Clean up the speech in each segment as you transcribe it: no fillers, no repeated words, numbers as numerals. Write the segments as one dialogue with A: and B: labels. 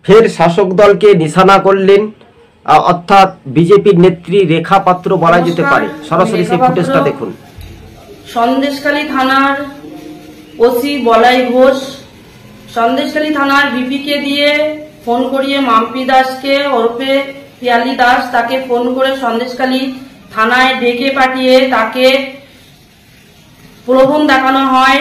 A: ফের শাসক দলকে নিশানা করলেন, অর্থাৎ বিজেপির নেত্রী রেখা পাত্র বলা যেতে পারে। সরাসরি সেই ফুটেজটা দেখুন।
B: সন্দেশখালী থানার ওসি বলাই ঘোষ সন্দেশখালী থানার ভিপিকে দিয়ে ফোন করিয়ে মাম্পি দাসকে ওরফে পিয়ালি দাস তাকে ফোন করে সন্দেশখালী থানায় ডেকে পাঠিয়ে তাকে প্রলোভন দেখানো হয়।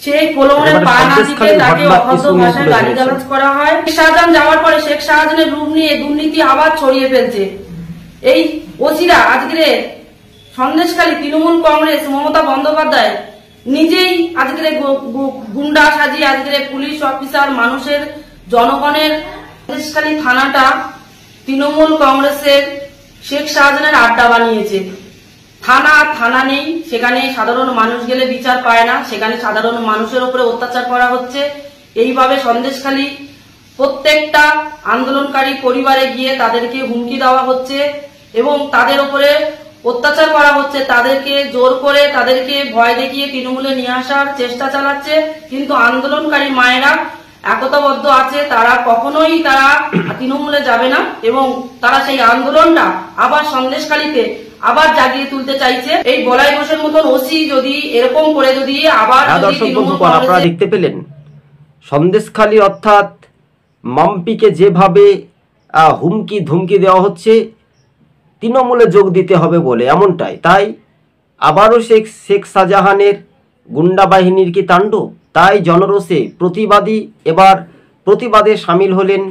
B: সেই প্রলোভনের পা না দিতে তাকে অভদ্র ভাষায় গালিগালাজ করা হয়। শেখ শাহজাহান যাওয়ার পরে শেখ শাহজাহানের রূপ নিয়ে দুর্নীতি আবার ছড়িয়ে ফেলছে এই ওসিরা। আজকে সন্দেশখালী তৃণমূল কংগ্রেস মমতা বন্দ্যোপাধ্যায় নিজেই আজকে গুন্ডা সাজিয়ে আজকে পুলিশ অফিসার মানুষের জনগণের সন্দেশখালী থানাটা তৃণমূল কংগ্রেসের শেখ শাহজাহানের আড্ডা বানিয়েছে। থানা নেই, সেখানে সাধারণ মানুষ গেলে বিচার পায় না, সেখানে সাধারণ মানুষের উপরে অত্যাচার করা হচ্ছে। এইভাবে সন্দেশখালী প্রত্যেকটা আন্দোলনকারী পরিবারে গিয়ে তাদেরকে হুমকি দেওয়া হচ্ছে এবং তাদের উপরে অত্যাচার করা হচ্ছে। তাদেরকে জোর করে তাদেরকে ভয় দেখিয়ে তৃণমূলে নিয়ে আসার চেষ্টা চালাচ্ছে। কিন্তু আন্দোলনকারী মায়েরা একতাবদ্ধ আছে, তারা কখনোই তৃণমূলে যাবে না এবং তারা সেই আন্দোলনটা আবার সন্দেশখালীতে আবার জাগিয়ে তুলতে চাইছে। এই বলাই ঘোষের মতন ওসি যদি এরকম করে যদি আবার
A: আপনারা দেখতে পেলেন সন্দেশখালী অর্থাৎ মাম্পিকে যেভাবে হুমকি ধুমকি দেওয়া হচ্ছে তৃণমূলে যোগ দিতে হবে বলে, এমনটাই। তাই আবারও শেখ শাহজাহানের গুন্ডা বাহিনীর কি তাণ্ডব, তাই জনরোষে প্রতিবাদে সামিল হলেন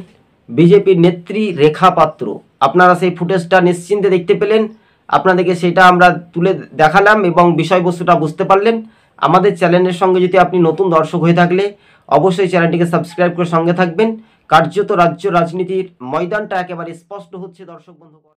A: বিজেপির নেত্রী রেখা পাত্র। আপনারা সেই ফুটেজটা নিশ্চিন্তে দেখতে পেলেন, আপনাদেরকে সেটা আমরা তুলে দেখালাম এবং বিষয়বস্তুটা বুঝতে পারলেন। আমাদের চ্যানেলের সঙ্গে যদি আপনি নতুন দর্শক হয়ে থাকলে অবশ্যই চ্যানেলটিকে সাবস্ক্রাইব করে সঙ্গে থাকবেন। কার্যত রাজ্য রাজনীতির ময়দানটা একেবারে স্পষ্ট হচ্ছে দর্শক বন্ধু।